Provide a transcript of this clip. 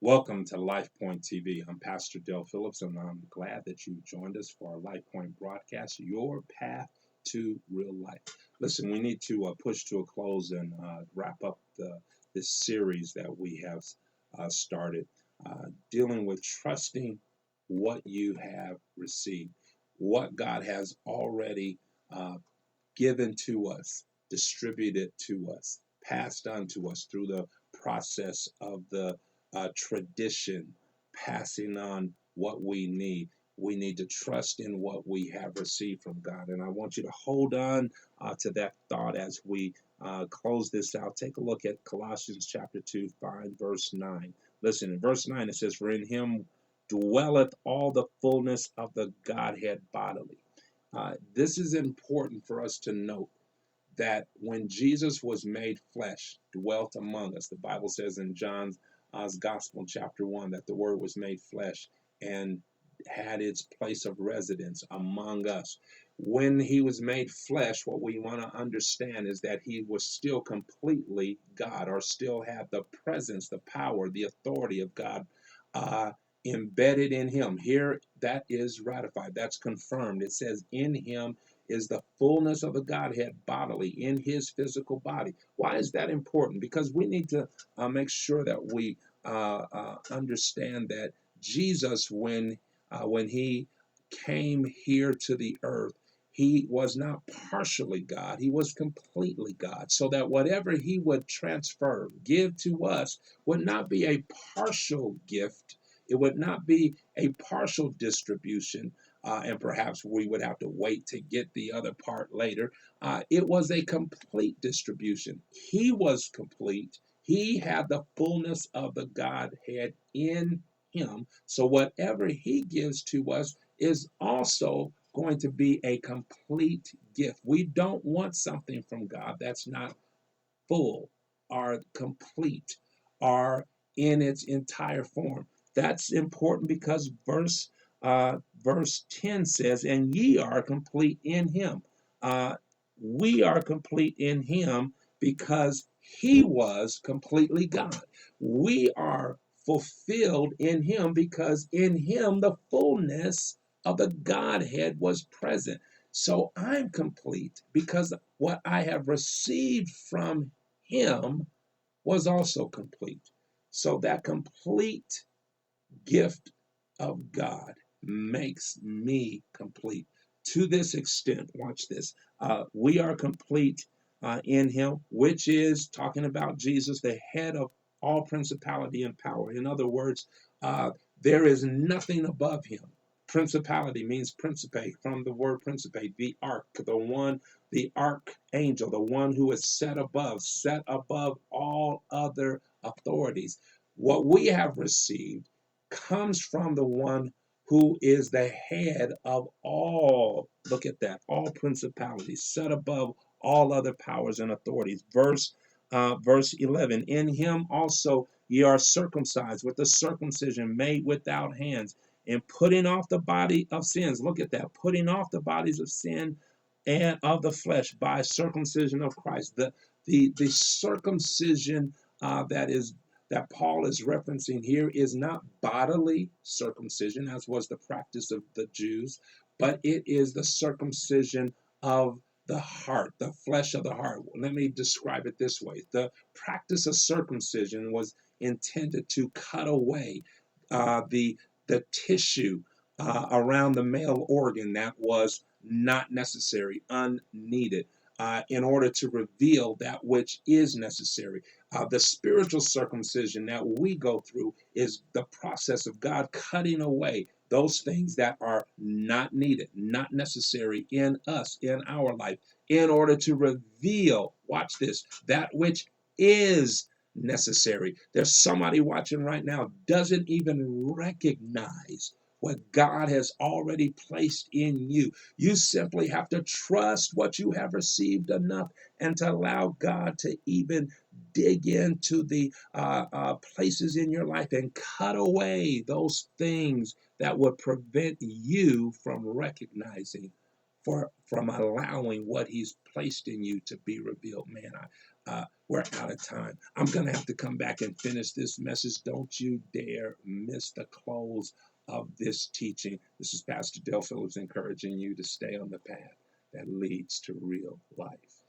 Welcome to LifePoint TV. I'm Pastor Del Phillips, and I'm glad that you joined us for our LifePoint broadcast, Your Path to Real Life. Listen, we need to push to a close and wrap up this series that we have started, dealing with trusting what you have received, what God has already uh, given to us, distributed to us, passed on to us through the process of the tradition, passing on what we need. We need to trust in what we have received from God. And I want you to hold on to that thought as we close this out. Take a look at Colossians chapter 2, 5, verse 9. Listen, in verse 9 it says, "For in him dwelleth all the fullness of the Godhead bodily." This is important for us to note that when Jesus was made flesh, dwelt among us, the Bible says in John's Gospel, chapter 1, that the Word was made flesh and had its place of residence among us. When he was made flesh, what we want to understand is that he was still completely God, or still had the presence, the power, the authority of God uh, embedded in him. Here, that is ratified, that's confirmed. It says, in him is the fullness of the Godhead bodily, in his physical body. Why is that important? Because we need to make sure that we understand that Jesus, when he came here to the earth, he was not partially God, he was completely God. So that whatever he would transfer, give to us, would not be a partial gift, it would not be a partial distribution, and perhaps we would have to wait to get the other part later. It was a complete distribution. He was complete. He had the fullness of the Godhead in him. So whatever he gives to us is also going to be a complete gift. We don't want something from God that's not full or complete or in its entire form. That's important because verse 10 says, "And ye are complete in him." Uh, we are complete in him because he was completely God. We are fulfilled in him because in him the fullness of the Godhead was present. So I'm complete because what I have received from him was also complete. So that complete gift of God makes me complete. To this extent, watch this. We are complete in him, which is talking about Jesus, the head of all principality and power. In other words, uh, there is nothing above him. Principality means principate, from the word principate, the ark, the archangel, the one who is set above all other authorities. What we have received comes from the one who is the head of all, look at that, all principalities, set above all other powers and authorities. Verse 11, in him also ye are circumcised with the circumcision made without hands, and putting off the body of sins. Look at that, putting off the bodies of sin and of the flesh by circumcision of Christ. The circumcision that Paul is referencing here is not bodily circumcision, as was the practice of the Jews, but it is the circumcision of the heart, the flesh of the heart. Let me describe it this way. The practice of circumcision was intended to cut away the tissue around the male organ that was not necessary, unneeded, in order to reveal that which is necessary. The spiritual circumcision that we go through is the process of God cutting away those things that are not needed, not necessary in us, in our life, in order to reveal, watch this, that which is necessary. There's somebody watching right now doesn't even recognize what God has already placed in you. You simply have to trust what you have received enough and to allow God to even dig into the places in your life and cut away those things that would prevent you from recognizing, from allowing what he's placed in you to be revealed. Man, we're out of time. I'm going to have to come back and finish this message. Don't you dare miss the close of this teaching. This is Pastor Del Phillips encouraging you to stay on the path that leads to real life.